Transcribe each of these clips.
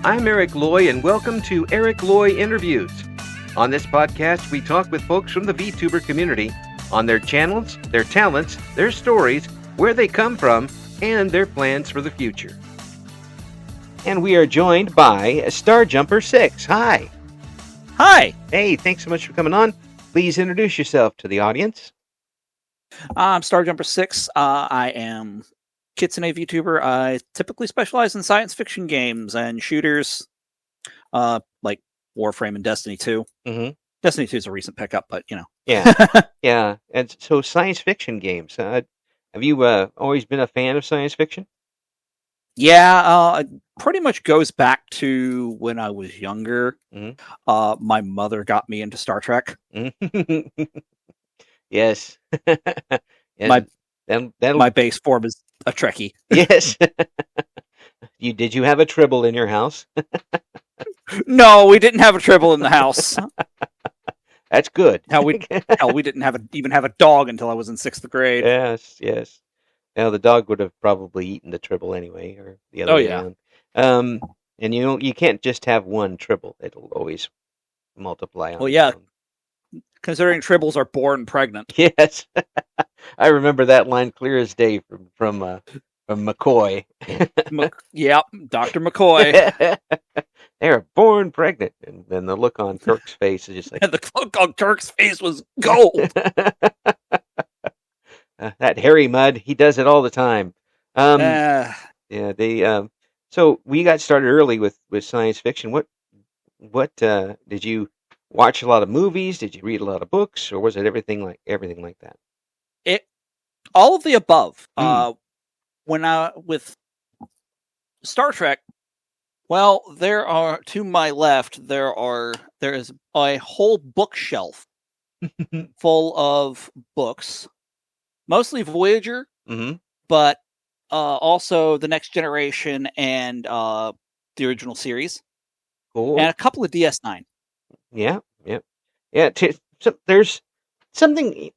I'm Eric Loy, and welcome to Loy Interviews. On this podcast, we talk with folks from the VTuber community on their channels, their talents, their stories, where they come from, and their plans for the future. And we are joined by StarJumperSix. Hi. Hi. Hey, thanks so much for coming on. Please introduce yourself to the audience. I'm StarJumperSix. I am Kitsune VTuber. I typically specialize in science fiction games and shooters, like Warframe and Destiny 2. Mm-hmm. Destiny 2 is a recent pickup, but you know. Yeah. And so science fiction games. Have you always been a fan of science fiction? Yeah, it pretty much goes back to when I was younger. Mm-hmm. My mother got me into Star Trek. Yes. My base form is a Trekkie. Yes. Did you have a Tribble in your house? No, we didn't have a Tribble in the house. That's good. We didn't even have a dog until I was in 6th grade. Yes. Now the dog would have probably eaten the Tribble anyway, or the other way around. And you can't just have one Tribble; it'll always multiply. Well, yeah. Considering Tribbles are born pregnant. Yes, I remember that line clear as day from McCoy. Yep, Dr. McCoy. They're born pregnant, and then the look on Kirk's face is just like the look on Kirk's face was gold. That hairy mud, he does it all the time. So we got started early with science fiction. What did you watch a lot of movies? Did you read a lot of books, or was it everything like that? All of the above. With Star Trek, well, there are to my left. There is a whole bookshelf full of books, mostly Voyager, but also the Next Generation and the original series. Cool. And a couple of DS9. Yeah. So there's something.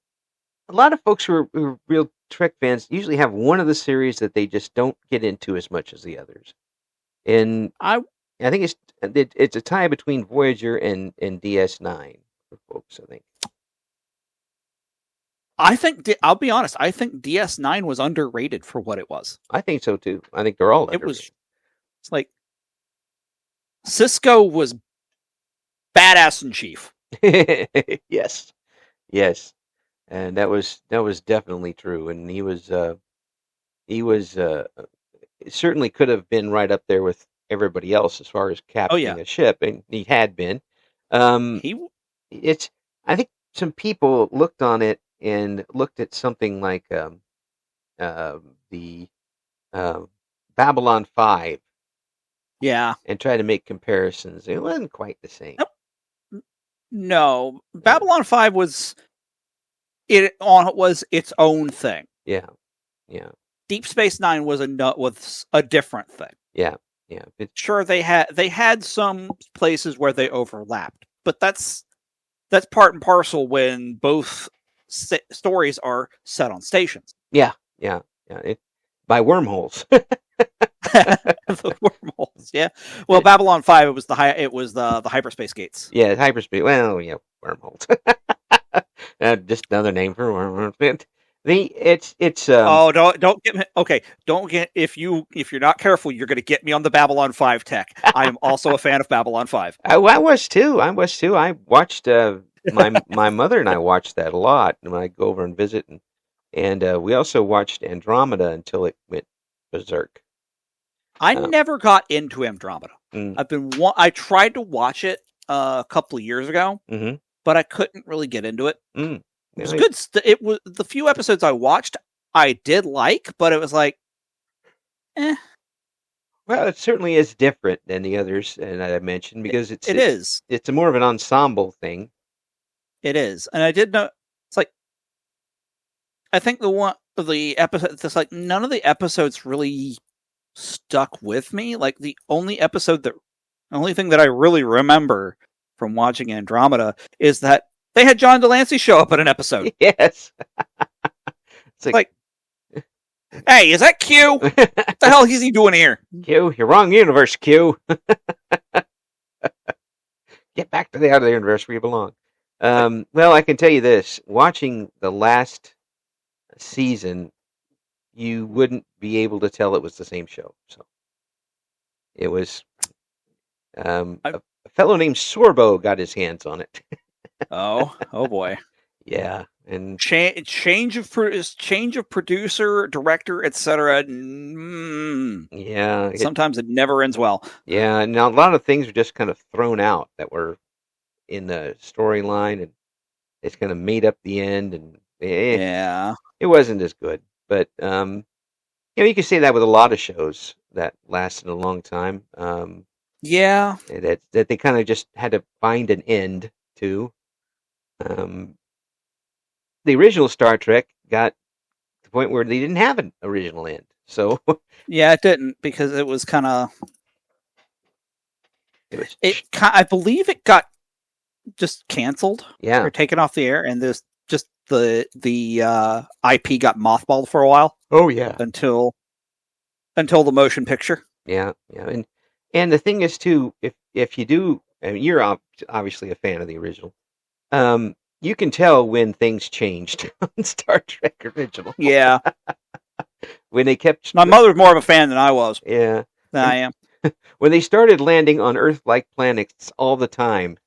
A lot of folks who are real Trek fans usually have one of the series that they just don't get into as much as the others. And I think it's a tie between Voyager and DS9 for folks. I think I'll be honest. I think DS9 was underrated for what it was. I think so too. I think they're all underrated. It's like Cisco was badass in chief. Yes, and that was definitely true. And he was certainly could have been right up there with everybody else as far as captaining a ship, and he had been. I think some people looked on it and looked at something like the Babylon 5. Yeah. And tried to make comparisons. It wasn't quite the same. No. Babylon 5 was its own thing. Yeah. Deep Space Nine was a different thing. Yeah. Sure, they had some places where they overlapped, but that's part and parcel when both stories are set on stations. Yeah. By wormholes. The wormholes, yeah. Well, Babylon 5, it was the hyperspace gates. Yeah, hyperspace. Well, yeah, wormholes. Just another name for wormholes. Don't get me. Okay, don't get if you're not careful, you're going to get me on the Babylon 5 tech. I am also a fan of Babylon 5. I was too. I watched my mother and I watched that a lot when I go over and visit, and we also watched Andromeda until it went berserk. I never got into Andromeda. I tried to watch it a couple of years ago, but I couldn't really get into it. It was good. It was the few episodes I watched, I did like, but it was like, Well, it certainly is different than the others, and I mentioned because it's more of an ensemble thing. It is, and I did know. It's like I think the episode. It's like none of the episodes really stuck with me. Like the only thing that I really remember from watching Andromeda is that they had John Delancey show up in an episode. Yes. It's like Hey, is that Q? What the hell is he doing here? Q, you're wrong universe, Q. Get back to the other universe where you belong. Well, I can tell you this: watching the last season, you wouldn't be able to tell it was the same show. So it was. A fellow named Sorbo got his hands on it. Oh boy. Yeah, and change of producer, director, etc. yeah, Sometimes it never ends well. Yeah, now a lot of things are just kind of thrown out that were in the storyline, and it's kind of made up the end, and Yeah, it wasn't as good. But you can say that with a lot of shows that lasted a long time. yeah, That they kind of just had to find an end to. The original Star Trek got to the point where they didn't have an original end. So yeah, it didn't, because it was kind of it I believe it got just canceled, yeah, or taken off the air, and there's just the IP got mothballed for a while. Oh yeah, until the motion picture. Yeah, and the thing is too, if you do, I mean, you're obviously a fan of the original. You can tell when things changed on Star Trek original. Yeah, When they kept my mother's more of a fan than I was. Yeah, Than I am. When they started landing on Earth-like planets all the time.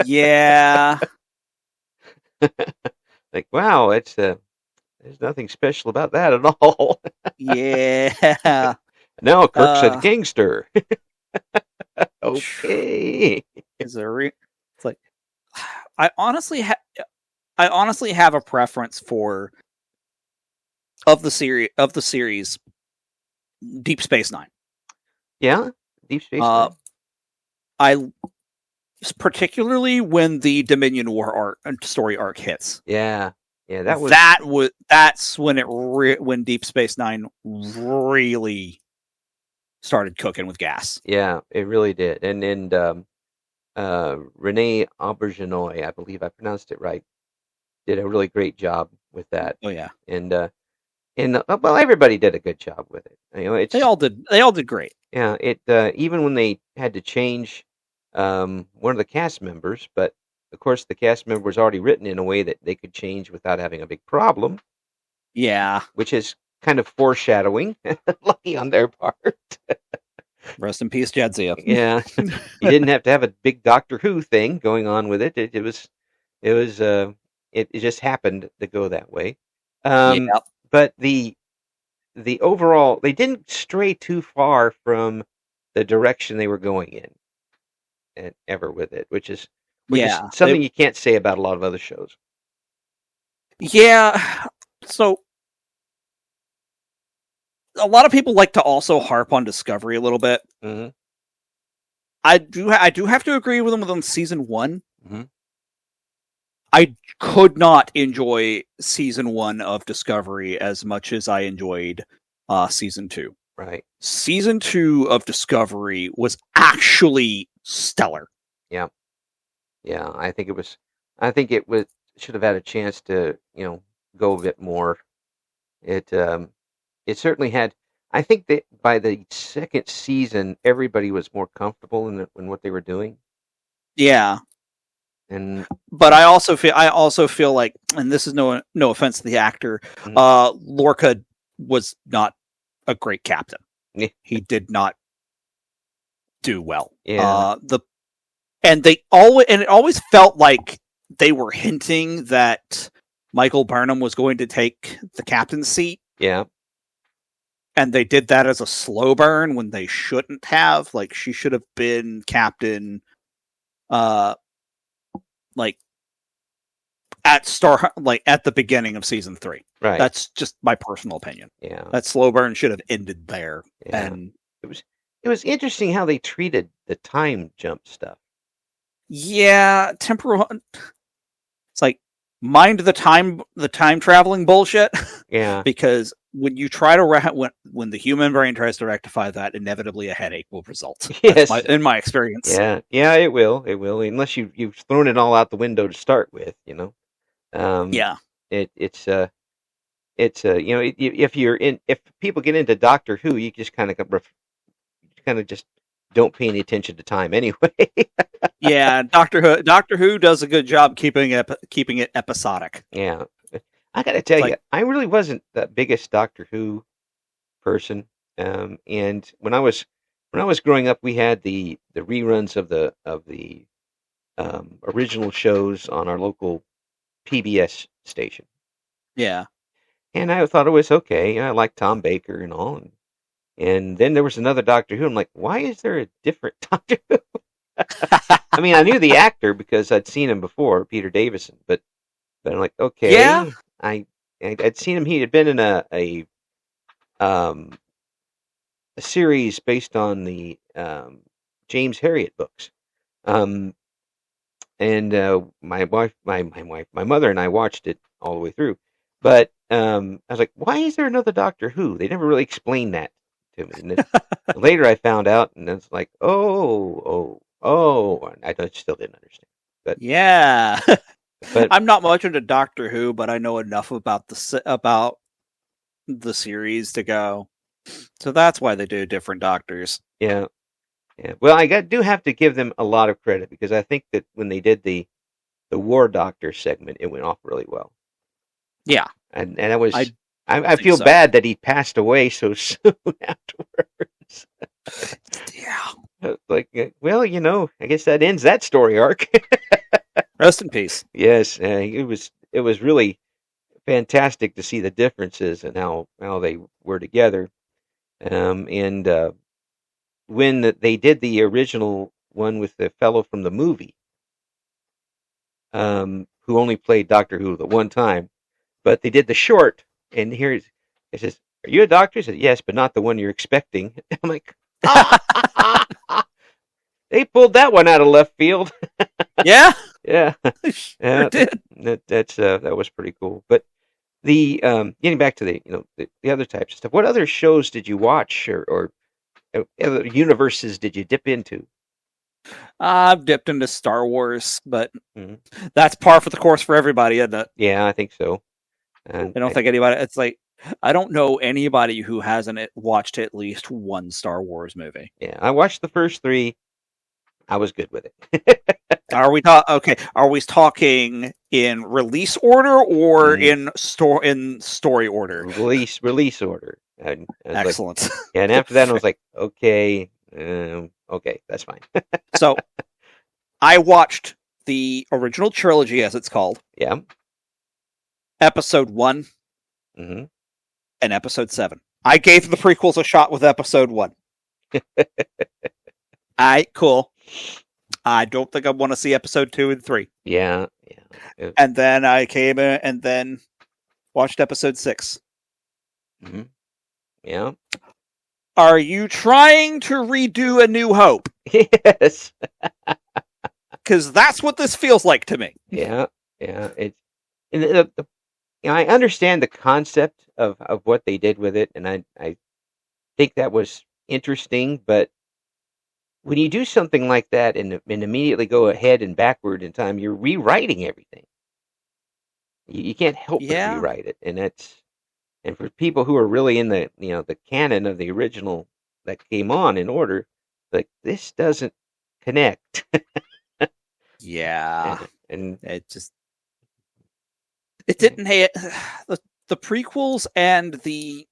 Yeah. Like, wow, it's there's nothing special about that at all. Yeah. Now Kirk's a gangster. Okay. It's like, I honestly have a preference for of the series Deep Space Nine. Yeah, Deep Space Nine. I particularly when the Dominion War story arc hits. Yeah, that's when when Deep Space Nine really started cooking with gas. Yeah, it really did. And Renee Auberjonois, I believe I pronounced it right, did a really great job with that. Oh yeah, and well, everybody did a good job with it. they all did great. Yeah, even when they had to change one of the cast members, but of course the cast member was already written in a way that they could change without having a big problem. Yeah, which is kind of foreshadowing. Lucky on their part. Rest in peace, Jadzia. Yeah, you didn't have to have a big Doctor Who thing going on with it. It just happened to go that way. Yeah. But the overall, they didn't stray too far from the direction they were going in, and ever with it, which is something you can't say about a lot of other shows. Yeah, so a lot of people like to also harp on Discovery a little bit. Mm-hmm. I do have to agree with them on season 1. Mm-hmm. I could not enjoy season 1 of Discovery as much as I enjoyed season 2. Right. Season 2 of Discovery was actually stellar. Yeah. Yeah, I think it should have had a chance to, go a bit more. It certainly had. I think that by the second season, everybody was more comfortable in what they were doing. Yeah, but I also feel like, and this is no offense to the actor, mm-hmm. Lorca was not a great captain. He did not do well. Yeah. It always felt like they were hinting that Michael Burnham was going to take the captain's seat. Yeah. And they did that as a slow burn when they shouldn't have. Like, she should have been captain, like at the beginning of season 3. Right. That's just my personal opinion. Yeah. That slow burn should have ended there. Yeah. And it was interesting how they treated the time jump stuff. Yeah, temporal. It's like, mind the time traveling bullshit. Yeah. Because when you try to when the human brain tries to rectify that, inevitably a headache will result. Yes, in my experience. Yeah, it will, unless you've thrown it all out the window to start with, Yeah, it's it's if people get into Doctor Who, you just kind of just don't pay any attention to time anyway. Yeah, Doctor Who does a good job keeping it episodic. Yeah, I got to tell you, like- I really wasn't the biggest Doctor Who person. And when I was growing up, we had the reruns of the original shows on our local PBS station, Yeah. and I thought it was okay. I liked Tom Baker and all, and then there was another Doctor Who. I'm like, why is there a different Doctor Who? I mean, I knew the actor because I'd seen him before, Peter Davison, but I'm like, okay, Yeah. I'd seen him. He had been in a series based on the James Herriot books, and my mother and I watched it all the way through. But I was like, why is there another Doctor Who? They never really explained that to me. And then later I found out, and it's like, oh, and I still didn't understand. But yeah. but I'm not much into Doctor Who, but I know enough about the series to go. So that's why they do different doctors. yeah. Well, I do have to give them a lot of credit because I think that when they did the War Doctor segment, it went off really well. Yeah, and that was I think feel so. bad that he passed away so soon afterwards. Yeah. Like, well, I guess that ends that story arc. Rest in peace. Yes, it was really fantastic to see the differences and how they were together. And when they did the original one with the fellow from the movie, who only played Doctor Who the one time, but they did the short, and it says, "Are you a doctor?" He said, "Yes, but not the one you're expecting." I'm like, they pulled that one out of left field. Yeah. Yeah, Sure did. that was pretty cool. But the getting back to the other types of stuff. What other shows did you watch, or other universes did you dip into? I've dipped into Star Wars, but Mhm. that's par for the course for everybody, isn't it? Yeah, I think so. And I don't think anybody. It's like I don't know anybody who hasn't watched at least one Star Wars movie. yeah, I watched the first 3. I was good with it. Are we okay? Are we talking in release order or in story order? Release order. And I was like, Excellent. yeah, and after that, I was like, okay, okay, that's fine. So, I watched the original trilogy, as it's called, Yeah. Episode 1 hmm and Episode 7. I gave the prequels a shot with Episode 1. Cool. I don't think I want to see Episode 2 and 3. Yeah. And then I came in and then watched Episode 6. hmm Yeah. Are you trying to redo A New Hope? Yes. Because that's what this feels like to me. Yeah. It's and I understand the concept of what they did with it, and I think that was interesting. But when you do something like that and immediately go ahead and backward in time, you're rewriting everything. You can't help but Yeah. rewrite it, and for people who are really in the canon of the original that came on in order, like this doesn't connect. Yeah. and It didn't hit the prequels and the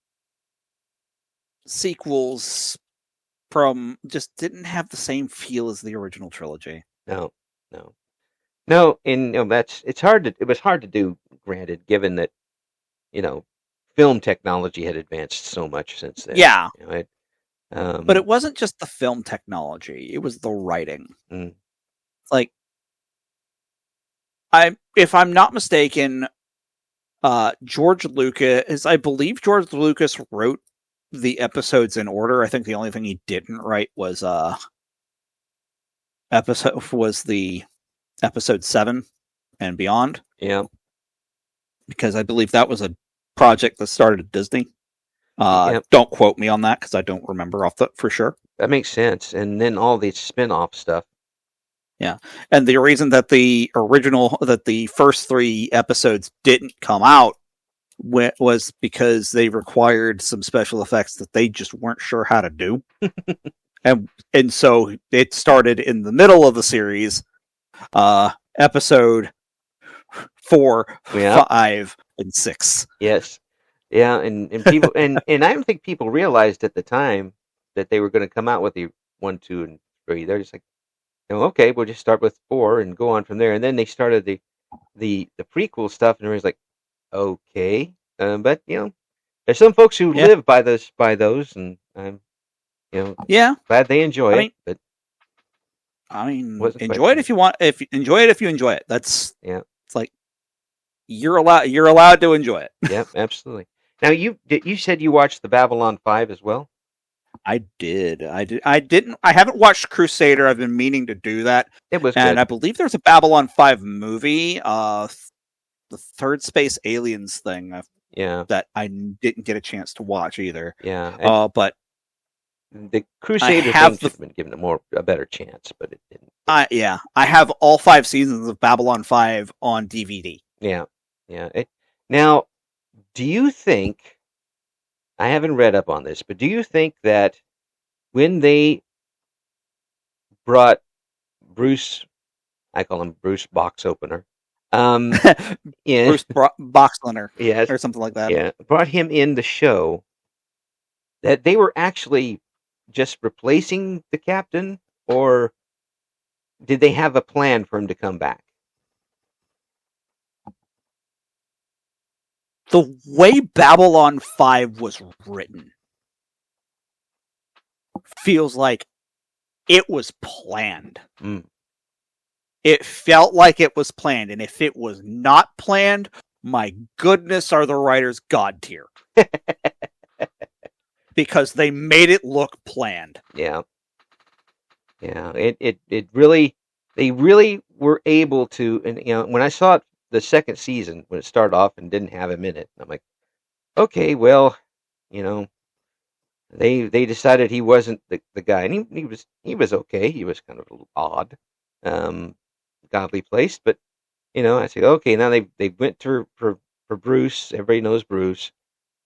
sequels from just didn't have the same feel as the original trilogy. no, and it was hard to do. Granted, given that film technology had advanced so much since then. Yeah. But it wasn't just the film technology; it was the writing. Mm. Like, if I'm not mistaken, George Lucas, I believe George Lucas wrote the episodes in order. I think the only thing he didn't write was the Episode 7 and beyond. Yeah. Because I believe that was a project that started at Disney. Yep. Don't quote me on that because I don't remember for sure. That makes sense. And then all the spin-off stuff. Yeah. And the reason that the first 3 episodes didn't come out was because they required some special effects that they just weren't sure how to do. and so it started in the middle of the series, episode 4, Yeah. 5, and 6. Yes. Yeah, and people and I don't think people realized at the time that they were going to come out with the 1, 2, and 3. They're just like, okay, we'll just start with 4 and go on from there. And then they started the prequel stuff, and everybody's like, okay, but there's some folks who live by those, and I'm glad they enjoy it. But enjoy it if you want. Enjoy it if you enjoy it. That's It's like you're allowed to enjoy it. Yeah, absolutely. Now you said you watched the Babylon 5 as well? I did. I haven't watched Crusader. I've been meaning to do that. It was and good. I believe there's a Babylon 5 movie, the Third Space Aliens thing. That I didn't get a chance to watch either. Yeah. But the Crusader thing should have been given a better chance, but it didn't. I have all 5 seasons of Babylon 5 on DVD. Yeah. Now, do you think, I haven't read up on this, but do you think that when they brought Bruce, I call him Bruce Box Opener, Bruce Boxlener, yes, or something like that. Yeah, brought him in the show, that they were actually just replacing the captain, or did they have a plan for him to come back? The way Babylon 5 was written feels like it was planned. It felt like it was planned, and if it was not planned, my goodness, are the writers God tier. Because they made it look planned. Yeah. It really, they really were able to, and when I saw it the second season, when it started off and didn't have him in it, I'm like, okay, well, they decided he wasn't the guy, and he was okay. He was kind of a little odd, godly placed, but I said, okay, now they went for Bruce. Everybody knows Bruce,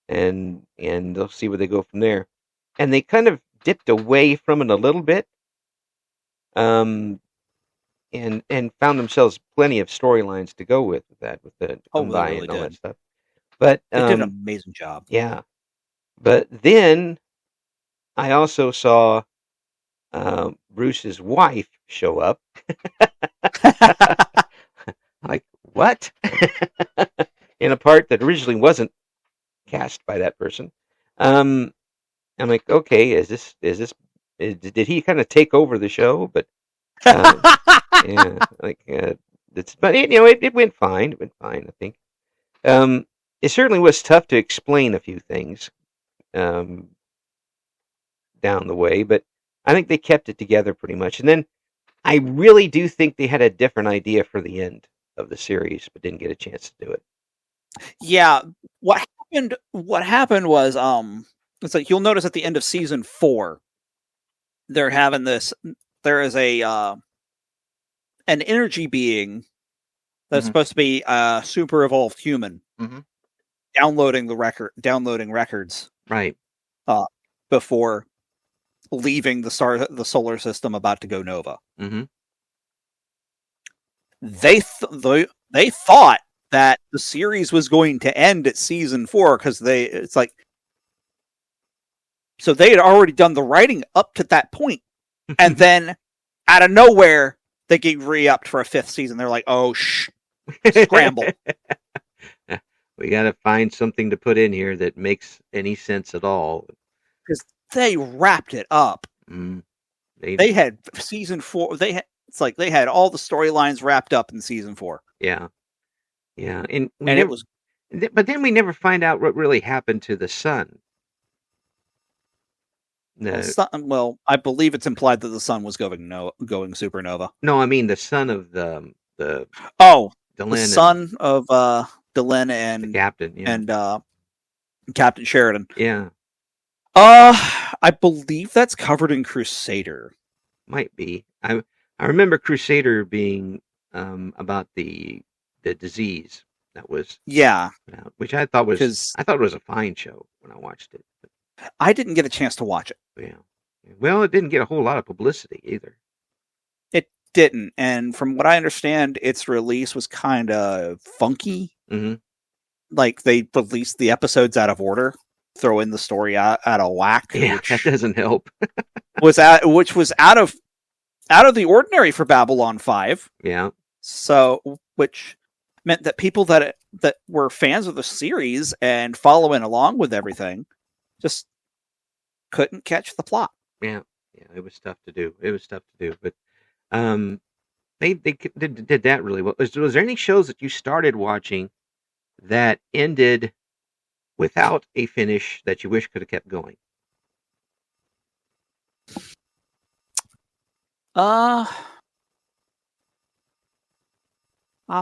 and they'll see where they go from there. And they kind of dipped away from it a little bit, and found themselves plenty of storylines to go with that, with the Combine and all that stuff. But they did an amazing job. Yeah, but then I also saw Bruce's wife show up. Like, what? In a part that originally wasn't cast by that person. I'm like, okay, did he kind of take over the show? But yeah, like but it went fine. It went fine, I think. It certainly was tough to explain a few things down the way, but I think they kept it together pretty much. And then I really do think they had a different idea for the end of the series, but didn't get a chance to do it. Yeah, what happened was, it's like, you'll notice at the end of season 4, they're having this. There is an energy being that's supposed to be a super evolved human, downloading records, right, before leaving the solar system, about to go nova. They thought that the series was going to end at season 4, because so they had already done the writing up to that point, and then out of nowhere they get re-upped for a 5th season. They're like, oh, scramble. We got to find something to put in here that makes any sense at all. Because they wrapped it up. They had season 4. They had all the storylines wrapped up in season 4. Yeah, and it was. But then we never find out what really happened to the sun. Well, I believe it's implied that the sun was going supernova. No, I mean the son of the Delenn, the son of Delenn and the captain, and Captain Sheridan. Yeah. I believe that's covered in Crusader. Might be. I remember Crusader being about the disease. that was Yeah, which I thought was because it was a fine show when I watched it. But, I didn't get a chance to watch it. yeah. Well, it didn't get a whole lot of publicity either. It didn't, and from what I understand, its release was kind of funky. Mm-hmm. Like they released the episodes out of order, throw in the story out of whack. Yeah, that doesn't help. Which was out of the ordinary for Babylon 5. Yeah. So, which meant that people that were fans of the series and following along with everything just couldn't catch the plot. Yeah, it was tough to do. But they did that really well. Was there any shows that you started watching that ended without a finish that you wish could have kept going? Off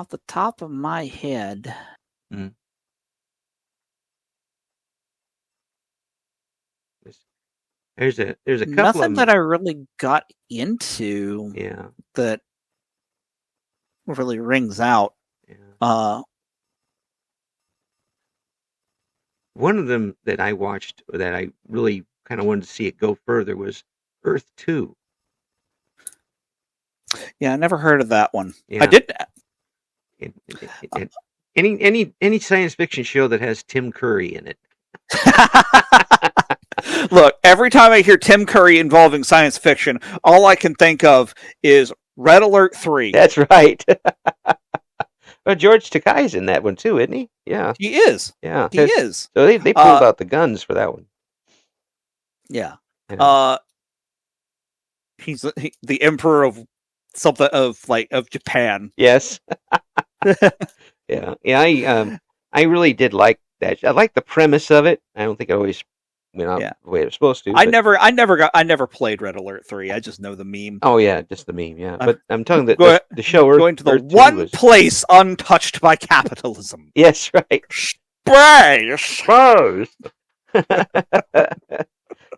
the top of my head, there's a couple nothing that I really got into. Yeah. That really rings out. Yeah. One of them that I watched that I really kind of wanted to see it go further was Earth 2. Yeah, I never heard of that one. Yeah. I did. Any science fiction show that has Tim Curry in it. Look, every time I hear Tim Curry involving science fiction, all I can think of is Red Alert 3. That's right. Well, George Takei's in that one too, isn't he? Yeah. He is. Yeah. He is. So they pulled out the guns for that one. Yeah. He's the emperor of something of Japan. Yes. Yeah. I really did like that. I like the premise of it. I don't think I always went out the way it was supposed to. I never played Red Alert 3. I just know the meme. Oh yeah, just the meme. Yeah, but I'm talking that the show going to the one place untouched by capitalism. Yes, right. Space.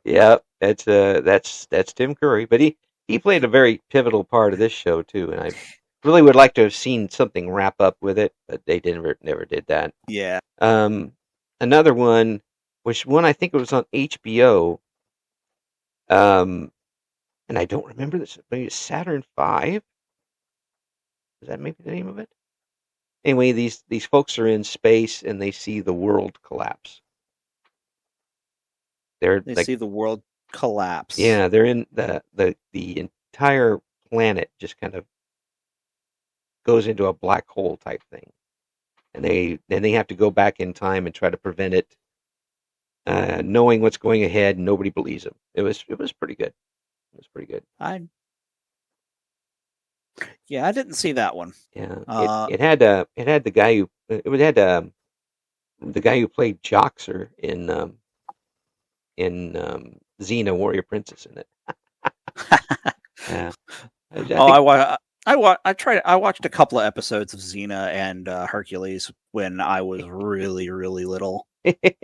Yeah, that's Tim Curry, but he played a very pivotal part of this show too, and I really would like to have seen something wrap up with it, but they never did that. Yeah. Another one, which one I think it was on HBO, and I don't remember this. Maybe it's Saturn V. Is that maybe the name of it? Anyway, these folks are in space and they see the world collapse. They see the world collapse. Yeah, they're in the entire planet just kind of goes into a black hole type thing, and they have to go back in time and try to prevent it. Knowing what's going ahead, and nobody believes them. It was pretty good. It was pretty good. I didn't see that one. Yeah, it had the guy who the guy who played Joxer in Xena Warrior Princess in it. Yeah. I watched a couple of episodes of Xena and Hercules when I was really, really little.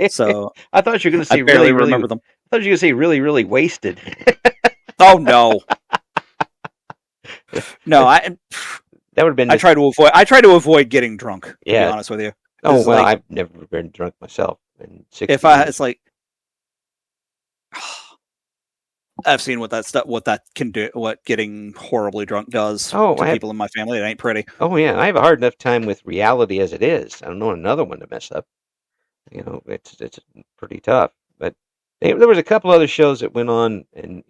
So I thought you were going to say really remember them. I thought you were going to say really, really wasted. Oh no, no! That would have been. I try to avoid getting drunk. To be honest with you. Oh well, I've never been drunk myself. It's like I've seen what that can do, what getting horribly drunk does to people in my family. It ain't pretty. Oh yeah, I have a hard enough time with reality as it is. I don't know another one to mess up. You know, it's pretty tough. But there was a couple other shows that went on, and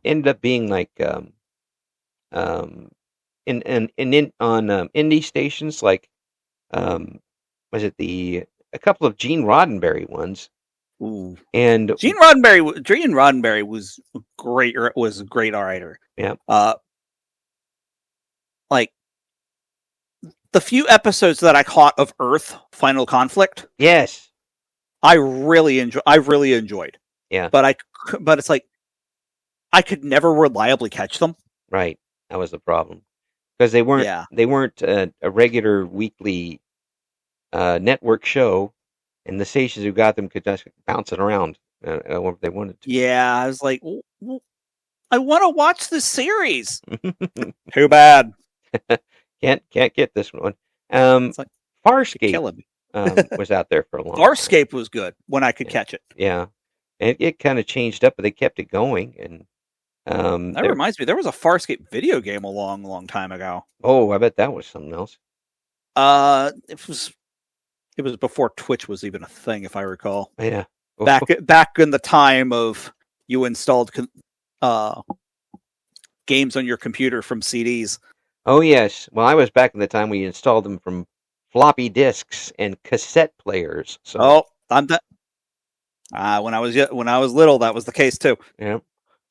ended up being like on indie stations like was it a couple of Gene Roddenberry ones. Ooh. And Gene Roddenberry was great. Was a great writer. Yeah. Like the few episodes that I caught of Earth Final Conflict. Yes. I really enjoyed. Yeah. But it's like I could never reliably catch them. Right. That was the problem. Because they weren't a regular weekly network show. And the stations who got them could just bounce it around if they wanted to. Yeah, I was like, I want to watch this series. Too bad. Can't get this one. It's like, Farscape killing me. was out there for a long time. Farscape was good when I could catch it. Yeah, it kind of changed up, but they kept it going. And That reminds me, there was a Farscape video game a long, long time ago. Oh, I bet that was something else. It was before Twitch was even a thing, if I recall. Yeah, back in the time of you installed games on your computer from CDs. Oh yes. Well, I was back in the time when you installed them from floppy disks and cassette players. So I'm that. When I was little, that was the case too. yeah,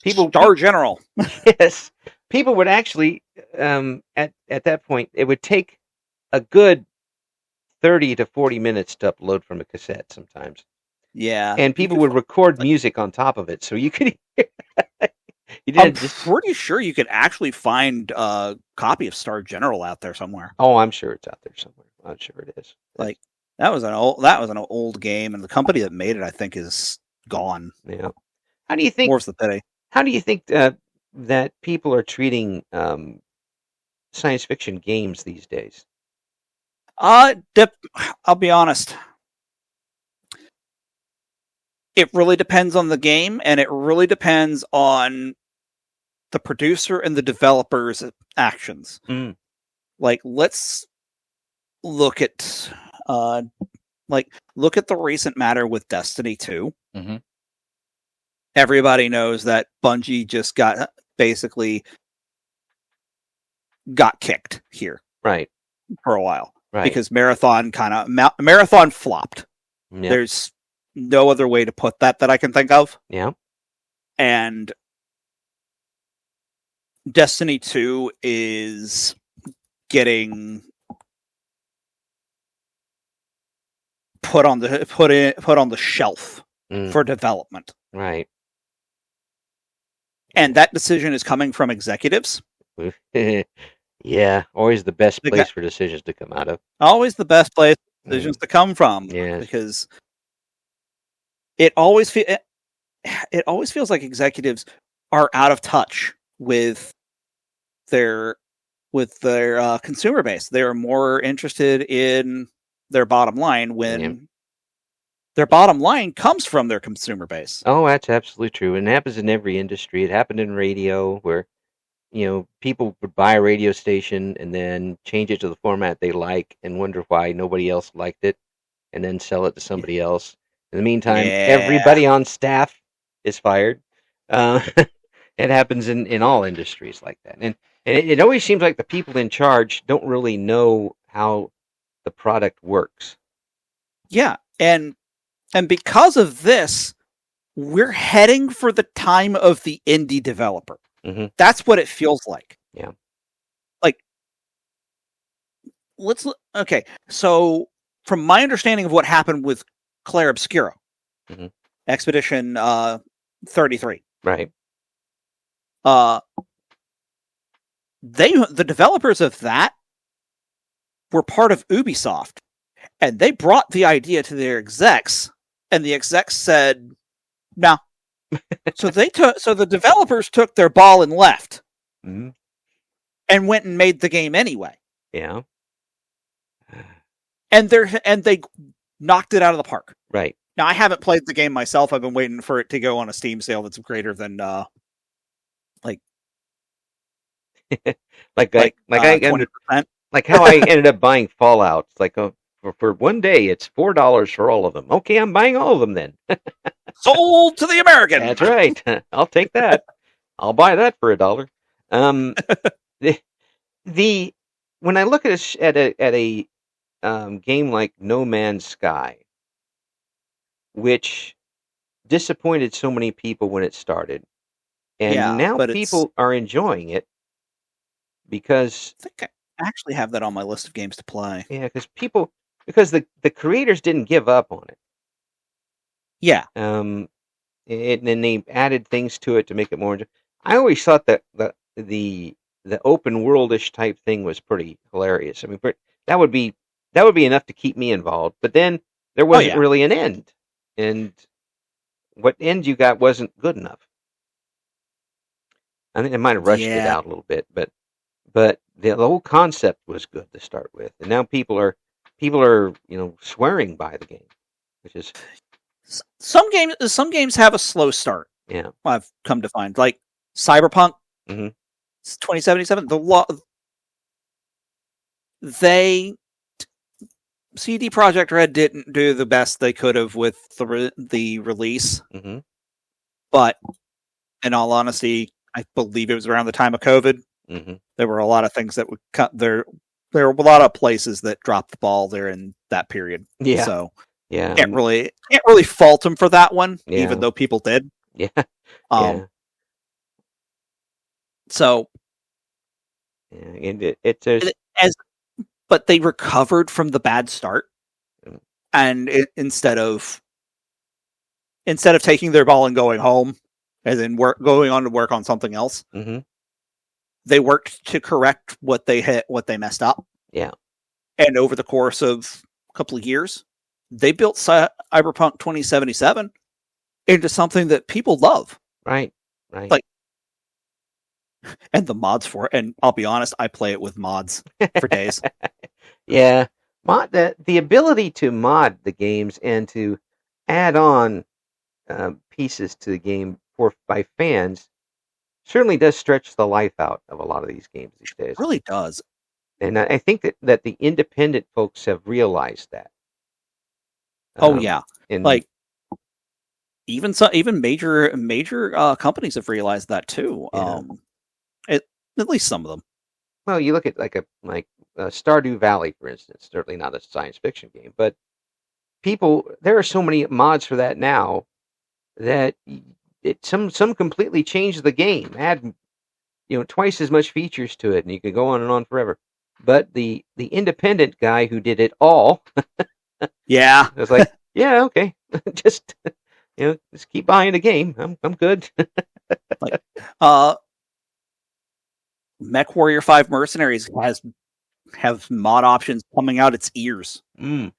Star General. Yes, people would actually at that point it would take a good 30 to 40 minutes to upload from a cassette sometimes. Yeah, and people would record music on top of it, so you could. I'm pretty sure you could actually find a copy of Star General out there somewhere. Oh, I'm sure it's out there somewhere. I'm sure it is. Like that was an old game, and the company that made it, I think, is gone. Yeah. How do you think? More's the pity. How do you think that people are treating science fiction games these days? I'll be honest. It really depends on the game, and it really depends on the producer and the developer's actions. Like, let's look at look at the recent matter with Destiny 2. Mm-hmm. Everybody knows that Bungie just got kicked here, right, for a while, right, because Marathon flopped. Yep. There's no other way to put that I can think of. Yeah. And Destiny 2 is getting put on the shelf for development. Right. And that decision is coming from executives. Yeah, always the best place for decisions to come out of. Always the best place for decisions to come from. Yes. Because it always feels like executives are out of touch with their consumer base. They are more interested in their bottom line when their bottom line comes from their consumer base. Oh, that's absolutely true. And it happens in every industry. It happened in radio where, people would buy a radio station and then change it to the format they like and wonder why nobody else liked it and then sell it to somebody else. In the meantime, everybody on staff is fired. It happens in all industries like that. And it always seems like the people in charge don't really know how the product works. Yeah, and because of this, we're heading for the time of the indie developer. Mm-hmm. That's what it feels like. Yeah. Like, okay, so from my understanding of what happened with Claire Obscura, Expedition 33. Right. The developers of that were part of Ubisoft, and they brought the idea to their execs, and the execs said, "No." So the developers took their ball and left, and went and made the game anyway. Yeah. And they knocked it out of the park. Right. Now, I haven't played the game myself. I've been waiting for it to go on a Steam sale that's greater than like 20%. Like how I ended up buying Fallout. It's like for one day, it's $4 for all of them. Okay, I'm buying all of them then. Sold to the American. That's right. I'll take that. I'll buy that for $1. When I look at a game like No Man's Sky, which disappointed so many people when it started, and now people are enjoying it because I think I actually have that on my list of games to play. Yeah, because the creators didn't give up on it. Yeah. And then they added things to it to make it more. I always thought that the open worldish type thing was pretty hilarious. I mean, that would be enough to keep me involved. But then there wasn't really an end, and what end you got wasn't good enough. I think they might have rushed it out a little bit, but the whole concept was good to start with, and now people are swearing by the game, which is Some games have a slow start. yeah. I've come to find, like Cyberpunk Mhm. 2077. CD Projekt Red didn't do the best they could have with the release, Mhm. but in all honesty, I believe it was around the time of COVID. Mhm. There were a lot of things that would cut there. There were a lot of places that dropped the ball there in that period. Yeah. So Yeah. can't really fault them for that one, Yeah. even though people did. Yeah. Yeah. So Yeah. And there's but they recovered from the bad start, Mm. and instead of taking their ball and going home, as in going on to work on something else, Mhm. they worked to correct what they messed up. Yeah. And over the course of a couple of years, they built Cyberpunk 2077 into something that people love. Right. Right. Like, and the mods for it. And I'll be honest, I play it with mods for days. Yeah. The ability to mod the games and to add on pieces to the game by fans certainly does stretch the life out of a lot of these games these days. It really does. And I think that the independent folks have realized that. Oh yeah, and like even major companies have realized that too. Yeah. At least some of them. Well, you look at like Stardew Valley, for instance. Certainly not a science fiction game, but there are so many mods for that now that some completely change the game, add twice as much features to it, and you could go on and on forever. But the independent guy who did it all, yeah, I was like, yeah, okay, just just keep buying the game. I'm good. like Mech Warrior 5 Mercenaries have mod options coming out its ears. Mm.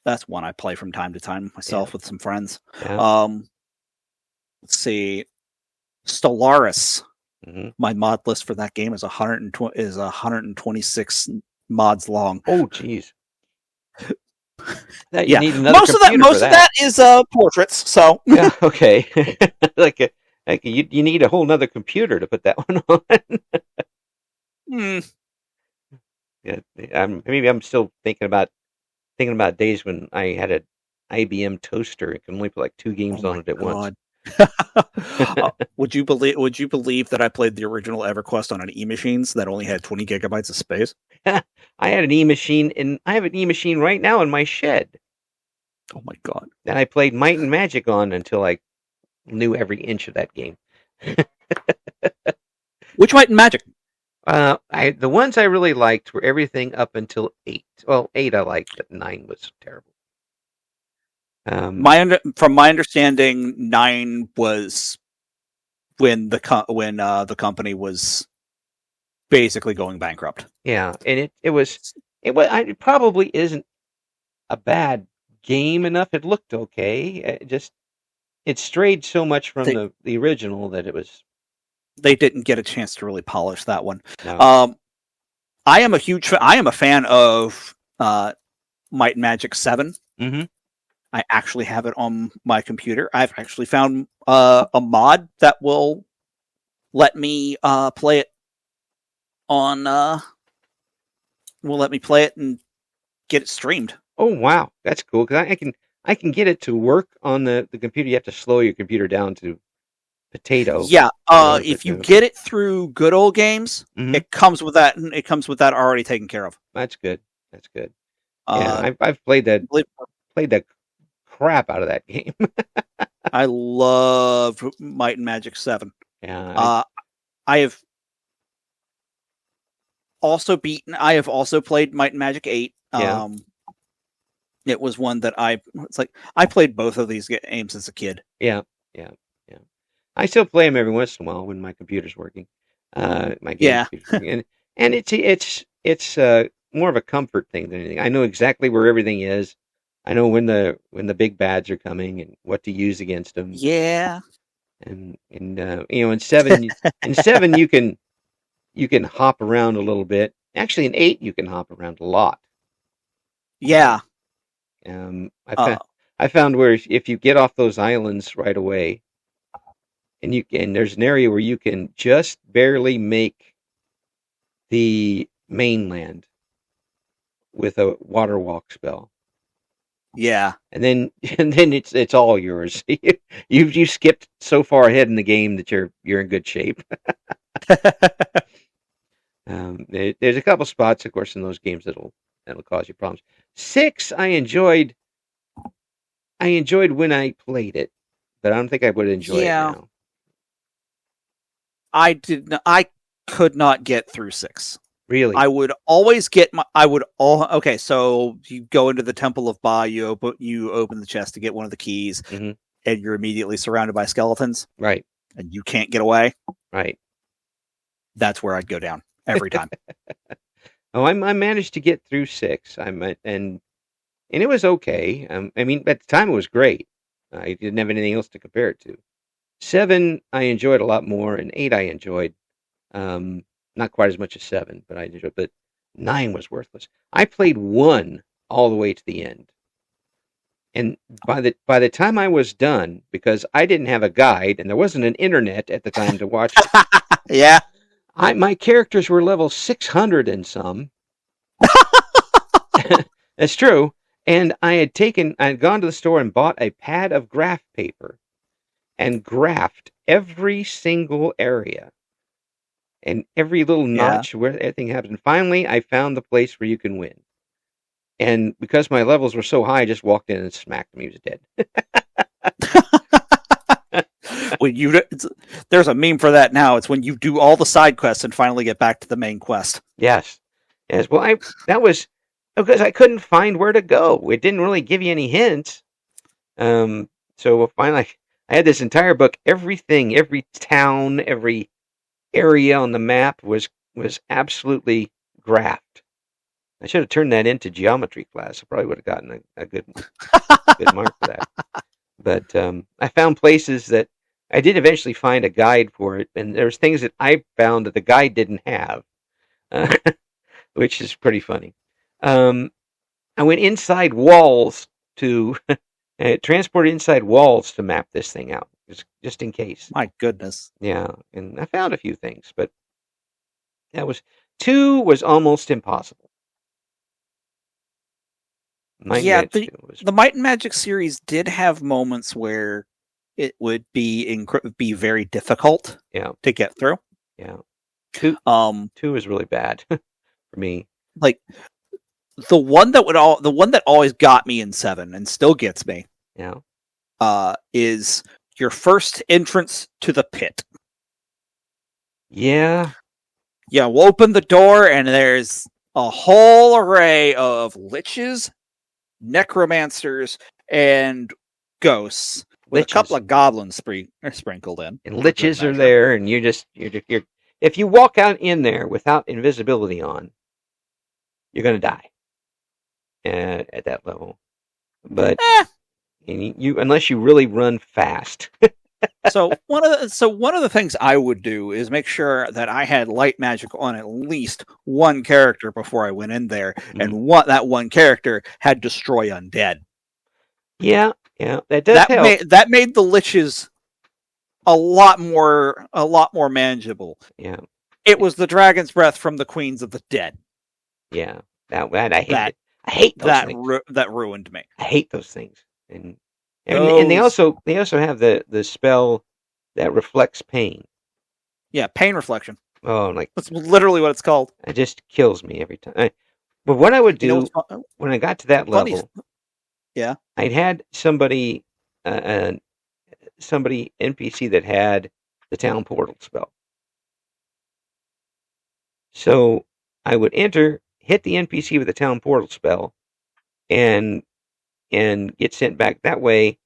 That's one I play from time to time myself with some friends. Yeah. Let's see, Stellaris. Mm-hmm. My mod list for that game is 126 mods long. Oh, jeez. Yeah, most of that is portraits. So yeah, okay. like you need a whole nother computer to put that one on. Yeah, maybe I'm still thinking about days when I had an IBM toaster and could only put like 2 games on it at once. Would you believe that I played the original EverQuest on an E-machines that only had 20 gigabytes of space? I had an E-machine, and I have an E-machine right now in my shed. Oh my god! That I played Might and Magic on until I knew every inch of that game. Which Might and Magic? The ones I really liked were everything up until 8. Well, 8 I liked, but 9 was terrible. From my understanding, 9 was when the company was basically going bankrupt. Yeah, and it probably isn't a bad game enough. It looked okay. It strayed so much from the original that it was. They didn't get a chance to really polish that one. No. I am a fan of Might and Magic 7. Mm-hmm. I actually have it on my computer. I've actually found a mod that will let me play it on. Will let me play it and get it streamed. Oh wow, that's cool! Because I can get it to work on the computer. You have to slow your computer down to potato. Yeah, if you get it through Good Old Games, mm-hmm. it comes with that. It comes with that already taken care of. That's good. That's good. Yeah, I've played that. Played the crap out of that game. I love Might and Magic 7. Yeah. I have also played Might and Magic 8. Yeah. It was one that I played both of these games as a kid. Yeah. I still play them every once in a while when my computer's working. My game computer's working. and it's more of a comfort thing than anything. I know exactly where everything is. I know when the big bads are coming and what to use against them. Yeah. And in 7 you can you can hop around a little bit. Actually, in 8, you can hop around a lot. Yeah. I found where if you get off those islands right away, and there's an area where you can just barely make the mainland with a water walk spell. Yeah. And then it's all yours. You skipped so far ahead in the game that you're in good shape. There's a couple spots, of course, in those games that'll cause you problems. 6, I enjoyed when I played it, but I don't think I would enjoy it now. I could not get through 6. Really? I would always get okay, so you go into the Temple of Ba, you open the chest to get one of the keys, mm-hmm. and you're immediately surrounded by skeletons. Right. And you can't get away. Right. That's where I'd go down every time. Oh, I managed to get through 6. And it was okay. I mean, at the time it was great. I didn't have anything else to compare it to. 7, I enjoyed a lot more, and 8, I enjoyed not quite as much as 7, but I enjoyed. But 9 was worthless. I played 1 all the way to the end, and by the time I was done, because I didn't have a guide and there wasn't an internet at the time to watch it. Yeah, my characters were level 600 and some. That's true. And I had gone to the store and bought a pad of graph paper and graphed every single area and every little notch where everything happens. And finally, I found the place where you can win. And because my levels were so high, I just walked in and smacked him. He was dead. There's a meme for that now. It's when you do all the side quests and finally get back to the main quest. Yes. Well, that was because I couldn't find where to go. It didn't really give you any hints. So finally, I had this entire book. Everything, every town, every area on the map was absolutely graphed. I should have turned that into geometry class. I probably would have gotten a good mark for that. But I found places that I did eventually find a guide for it, and there's things that I found that the guide didn't have, which is pretty funny. I went inside walls to transport inside walls to map this thing out, just in case. My goodness. Yeah, and I found a few things, but 2 was almost impossible. The Might and Magic series did have moments where it would be very difficult to get through. Yeah. 2 is really bad for me. Like the one that always got me in 7 and still gets me. Yeah. Is your first entrance to the pit. Yeah. Yeah, we'll open the door and there's a whole array of liches, necromancers, and ghosts with a couple of goblins sprinkled in. And liches are there, and you're if you walk out in there without invisibility on, you're gonna die at that level. But unless you really run fast. So one of the things I would do is make sure that I had light magic on at least one character before I went in there, and that one character had destroy undead. Yeah, that does help. That made the liches a lot more manageable. Yeah, it was the dragon's breath from the Queens of the Dead. Yeah, I hate it. I hate those things. That ruined me. I hate those things. And they also have the spell that reflects pain. Yeah, pain reflection. Oh, that's literally what it's called. It just kills me every time. But what I would do when I got to that level, I'd had somebody NPC that had the town portal spell. So I would hit the NPC with the town portal spell, and get sent back. That way,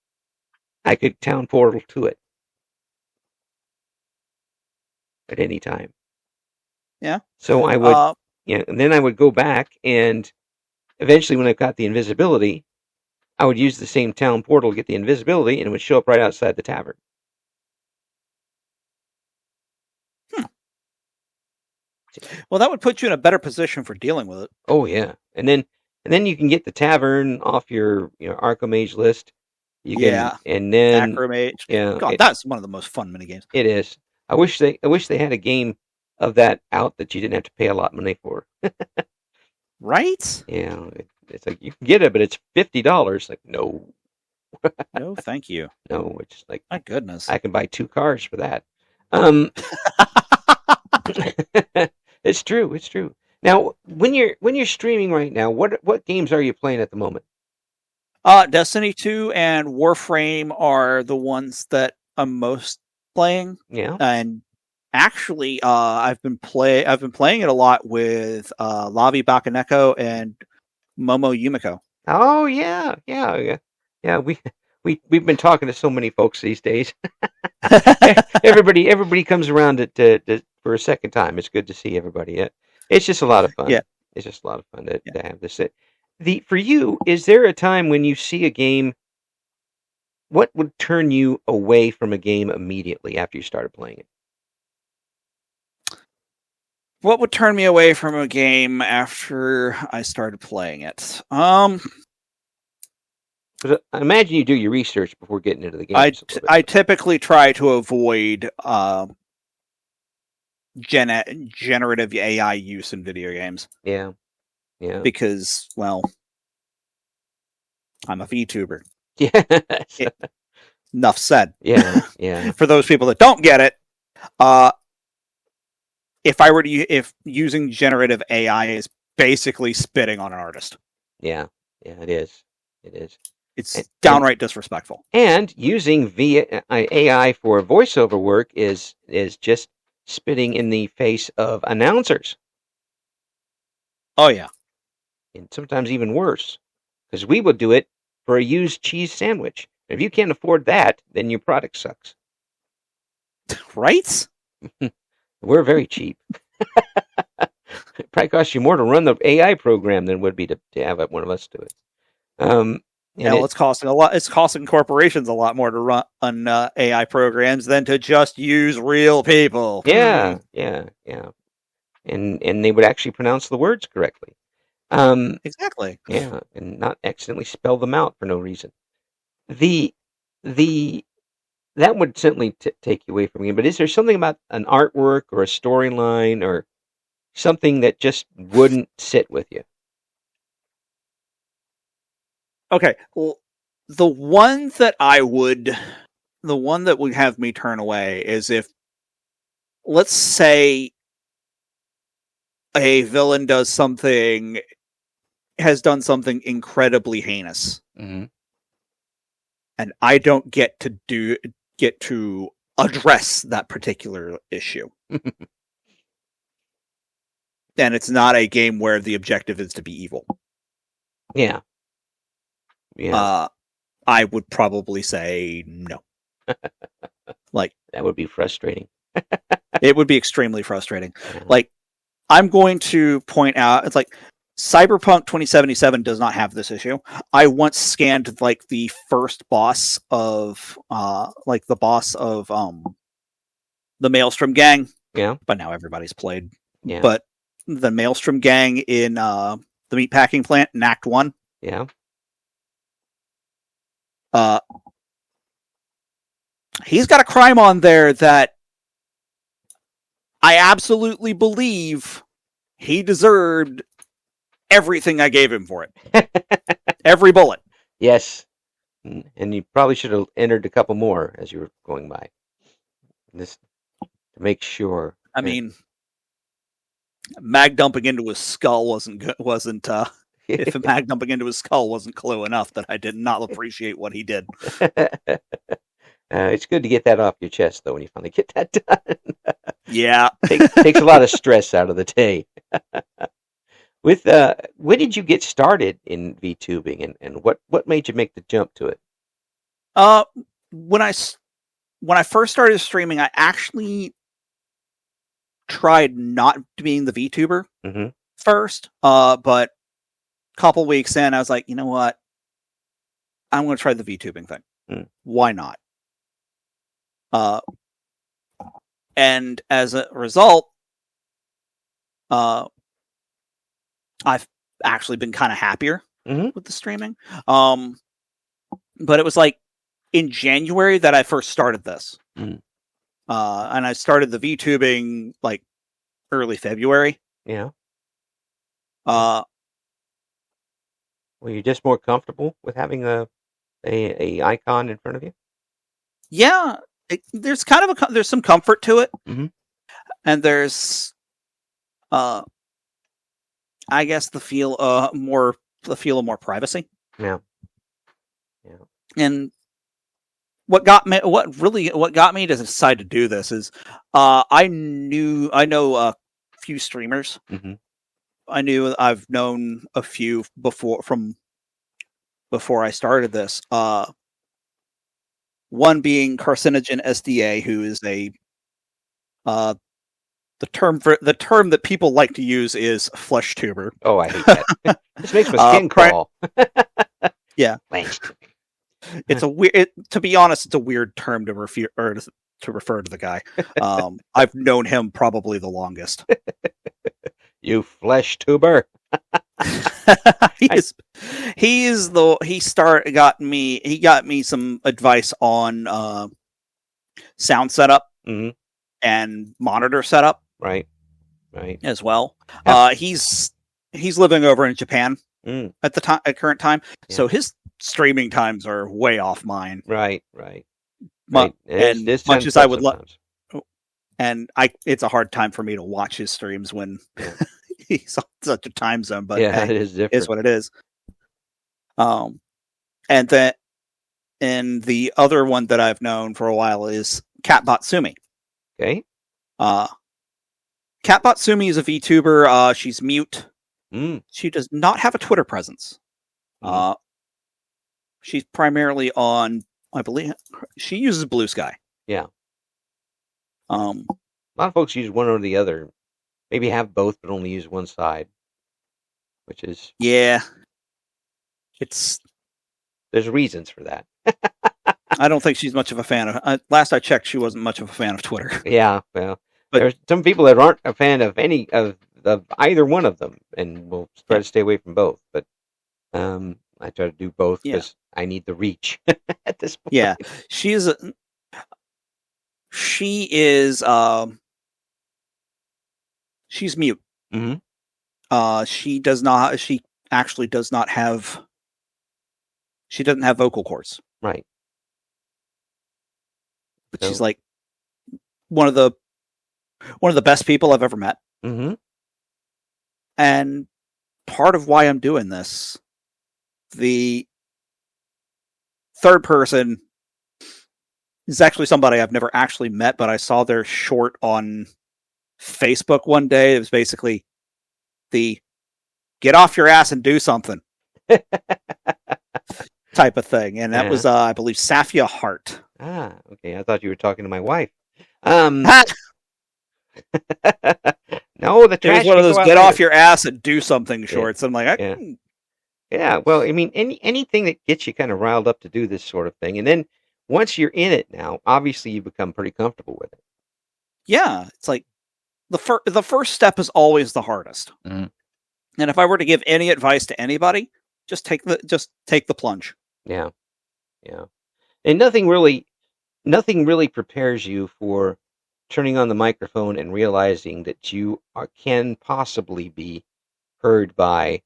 I could town portal to it at any time. Yeah. So I would, and then I would go back, and eventually, when I got the invisibility, I would use the same town portal to get the invisibility, and it would show up right outside the tavern. Well, that would put you in a better position for dealing with it. Oh yeah, and then you can get the tavern off your Archimage list. You can, Yeah, and then Acromage. yeah, God, that's one of the most fun minigames. it is. I wish they had a game of that out that you didn't have to pay a lot of money for. Right? Yeah, it's like you can get it, but it's $50. Like no, No, thank you. no, it's like My goodness. I can buy 2 cars for that. Um, it's true. It's true. Now, when you're streaming right now, what games are you playing at the moment? Destiny 2 and Warframe are the ones that I'm most playing. Yeah. And actually, I've been playing it a lot with Lavi Bakaneko and Momo Yumiko. Oh yeah, yeah, yeah, yeah. We've been talking to so many folks these days. everybody comes around for a second time. It's good to see everybody. It's just a lot of fun. Yeah. It's just a lot of fun to have this. For you, is there a time when you see a game? What would turn you away from a game immediately after you started playing it? What would turn me away from a game after I started playing it? 'Cause I imagine you do your research before getting into the game. I typically try to avoid generative AI use in video games. Yeah, yeah. Because, well, I'm a VTuber. Yeah. Enough said. Yeah, yeah. For those people that don't get it, if using generative AI is basically spitting on an artist. Yeah, yeah, it is. It is. It's downright disrespectful. And using AI for voiceover work is just spitting in the face of announcers. Oh yeah, and sometimes even worse, because we would do it for a used cheese sandwich. If you can't afford that, then your product sucks. Right? We're very cheap. It probably costs you more to run the AI program than it would be to have one of us do it. It's costing a lot. It's costing corporations a lot more to run AI programs than to just use real people. Yeah, yeah, yeah. And they would actually pronounce the words correctly. Exactly. Yeah, and not accidentally spell them out for no reason. That would certainly take you away from me. But is there something about an artwork or a storyline or something that just wouldn't sit with you? Okay, well, the one that would have me turn away is if, let's say, a villain has done something incredibly heinous, Mm-hmm. and I don't get to address that particular issue. And it's not a game where the objective is to be evil. Yeah. Yeah. I would probably say no. Like, that would be frustrating. It would be extremely frustrating. Yeah. Like, I'm going to point out, it's like Cyberpunk 2077 does not have this issue. I once scanned like the first boss of the Maelstrom gang. Yeah. But now everybody's played. Yeah. But the Maelstrom gang in the meatpacking plant in Act 1. Yeah. He's got a crime on there that I absolutely believe he deserved everything I gave him for it. Every bullet. Yes. And you probably should have entered a couple more as you were going by. This to make sure. I mean, mag dumping into his skull wasn't if a mag dumping into his skull wasn't clue enough that I did not appreciate what he did. It's good to get that off your chest, though, when you finally get that done. Yeah. Takes a lot of stress out of the day. When did you get started in VTubing, and what made you make the jump to it? When I first started streaming, I actually tried not being the VTuber first. But a couple weeks in, I was like, you know what? I'm going to try the VTubing thing. Why not? And as a result, I've actually been kind of happier Mhm. with the streaming. But it was like in January that I first started this. Mm. And I started the VTubing like early February. Yeah. Uh, Were you just more comfortable with having a icon in front of you? yeah, there's kind of there's some comfort to it, Mhm. and there's, I guess the feel of more privacy. Yeah. Yeah. And what got me to decide to do this is, I know a few streamers. Mhm. I've known a few before I started this. One being Carcinogen SDA, who is a the term that people like to use is flesh tuber. Oh, I hate that. This makes my skin crawl. Yeah, Flesh. it's a weird. To be honest, it's a weird term to refer to the guy. I've known him probably the longest. You flesh tuber. He got me some advice on sound setup Mhm. and monitor setup Right. Right. as well. He's living over in Japan Mm. at current time, Yeah. so his streaming times are way off mine. Right. Right. Right. And This much sounds as I tough would love, sometimes. and it's a hard time for me to watch his streams when Yeah. he's on such a time zone. But Yeah, hey, it is it different. is what it is. And the other one that I've known for a while is Catbotsumi. Okay. Catbotsumi is a VTuber. She's mute. Mm. She does not have a Twitter presence. Mhm. She's primarily on, I believe, she uses Blue Sky. Yeah. Um, A lot of folks use one or the other. Maybe have both, but only use one side, which is yeah, there's reasons for that. I don't think she's much of a fan of. Last I checked, she wasn't much of a fan of Twitter. Yeah, well, But- there's some people that aren't a fan of any of either one of them, and will try to stay away from both. But I try to do both because I need the reach at this point. Yeah, she is. She's mute. Mhm. She does not. She actually does not have. She doesn't have vocal cords. Right. But So- she's like one of the best people I've ever met. Mm-hmm. And part of why I'm doing this, the third person is actually somebody I've never actually met, but I saw their short on Facebook one day. It was basically the get off your ass and do something type of thing. And that was, I believe, Safia Hart. Ah, okay. I thought you were talking to my wife. No, the It trash. was one of can those go out get off later. your ass and do something shorts. I'm like, Yeah, well, I mean, anything that gets you kind of riled up to do this sort of thing, and then once you're in it now, obviously you become pretty comfortable with it. yeah, it's like the first step is always the hardest. Mhm. And if I were to give any advice to anybody, just take the plunge. Yeah, yeah, and nothing really prepares you for turning on the microphone and realizing that you can possibly be heard by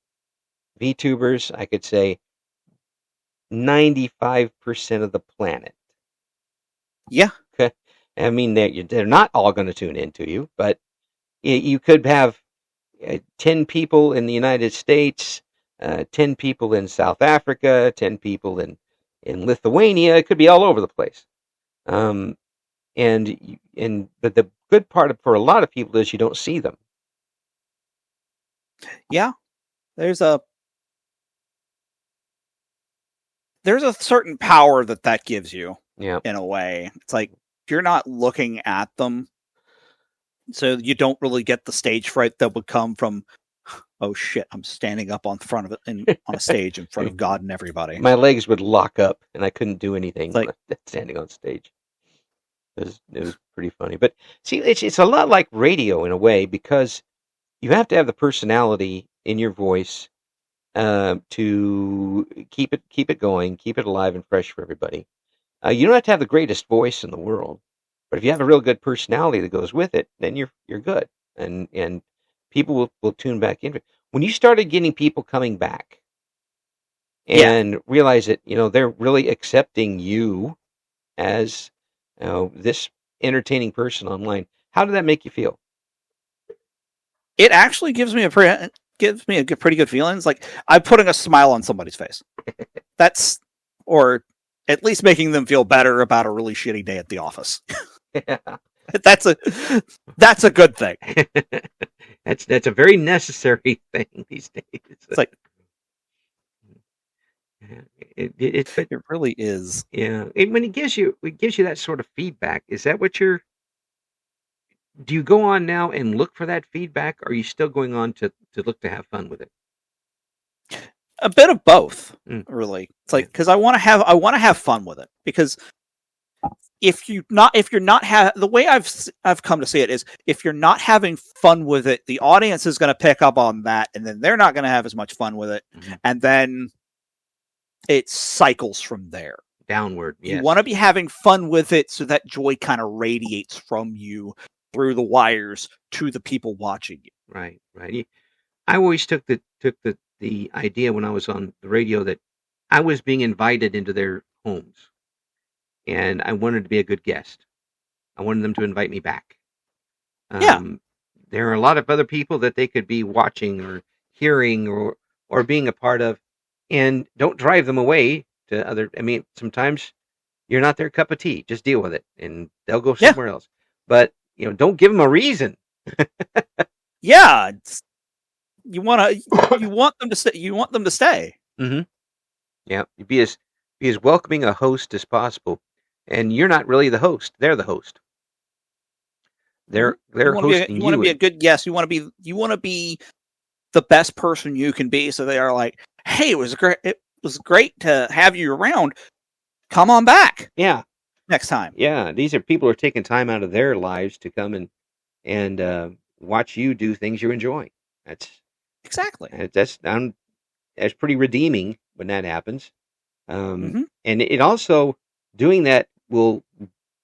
VTubers. I could say 95% of the planet. Yeah. Okay. I mean, they're not all going to tune into you, but you could have 10 people in the United States, 10 people in South Africa, 10 people in Lithuania. It could be all over the place. But the good part for a lot of people is you don't see them. Yeah. There's a certain power that gives you. Yeah. In a way, it's like you're not looking at them, so you don't really get the stage fright that would come from, oh shit, I'm standing up on front of it on a stage in front of God and everybody. My legs would lock up and I couldn't do anything like standing on stage. It was pretty funny. But see, it's a lot like radio in a way, because you have to have the personality in your voice to keep it going, keep it alive and fresh for everybody. You don't have to have the greatest voice in the world, but if you have a real good personality that goes with it, then you're good, and people will tune back into it. When you started getting people coming back and realize that they're really accepting you as this entertaining person online, how did that make you feel? It actually gives me a pretty good feeling. It's like I'm putting a smile on somebody's face. Or at least making them feel better about a really shitty day at the office. Yeah. That's a good thing. That's a very necessary thing these days. It's like it really is. Yeah. When it gives you that sort of feedback, is that what do you go on now and look for that feedback, or are you still going on to look to have fun with it? A bit of both, really. It's like, because I want to have fun with it, because the way I've come to see it is, if you're not having fun with it, the audience is going to pick up on that, and then they're not going to have as much fun with it, and then it cycles from there downward. Yes. You want to be having fun with it, so that joy kind of radiates from you through the wires to the people watching you. Right. I always took the idea when I was on the radio that I was being invited into their homes, and I wanted to be a good guest. I wanted them to invite me back. There are a lot of other people that they could be watching or hearing or being a part of, and don't drive them away to other. I mean, sometimes you're not their cup of tea. Just deal with it, and they'll go somewhere else. But don't give them a reason. Yeah. You want them to stay. You want them to stay. Mm-hmm. Yeah, be as welcoming a host as possible, and you're not really the host; they're the host. They're hosting you. You want to be a good guest. You want to be the best person you can be. So they are like, "Hey, it was great to have you around. Come on back." Yeah, next time. Yeah, these are people who are taking time out of their lives to come and watch you do things you enjoy. That's pretty redeeming when that happens. And it also, doing that will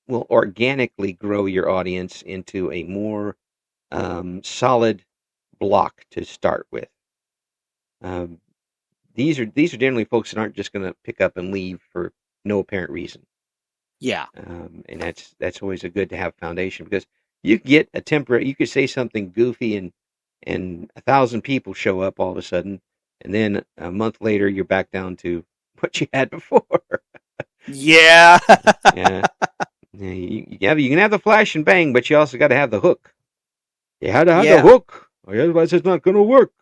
organically grow your audience into a more solid block to start with. These are generally folks that aren't just going to pick up and leave for no apparent reason. Yeah. And that's always a good to have foundation, because you get you could say something goofy and 1,000 people show up all of a sudden, and then a month later you're back down to what you had before. Yeah. Yeah. You can have the flash and bang, but you also got to have the hook. You had to have the hook, or otherwise it's not going to work.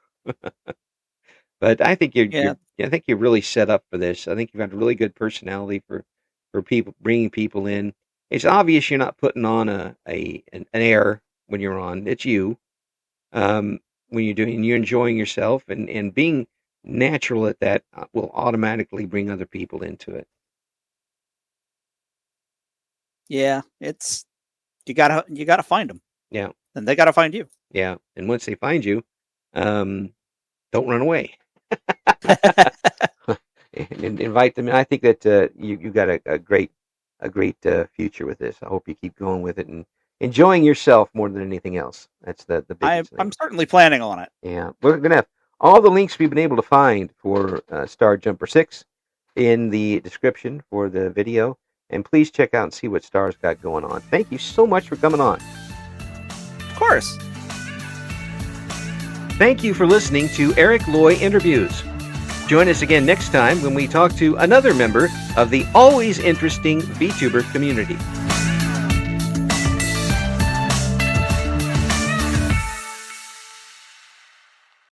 But I think you're really set up for this. I think you've got a really good personality for people, bringing people in. It's obvious you're not putting on an air when you're on. It's you. When you're enjoying yourself and being natural at that will automatically bring other people into it. Yeah, it's you gotta find them. Yeah, and they gotta find you. Yeah, and once they find you, don't run away. And invite them. And I think that you got a great future with this. I hope you keep going with it and enjoying yourself more than anything else. That's the biggest thing. I'm certainly planning on it. Yeah, we're gonna have all the links we've been able to find for StarJumperSix in the description for the video, and please check out and see what Star's got going on. Thank you so much for coming on. Of course. Thank you for listening to Eric Loy Interviews. Join us again next time when we talk to another member of the always interesting VTuber community.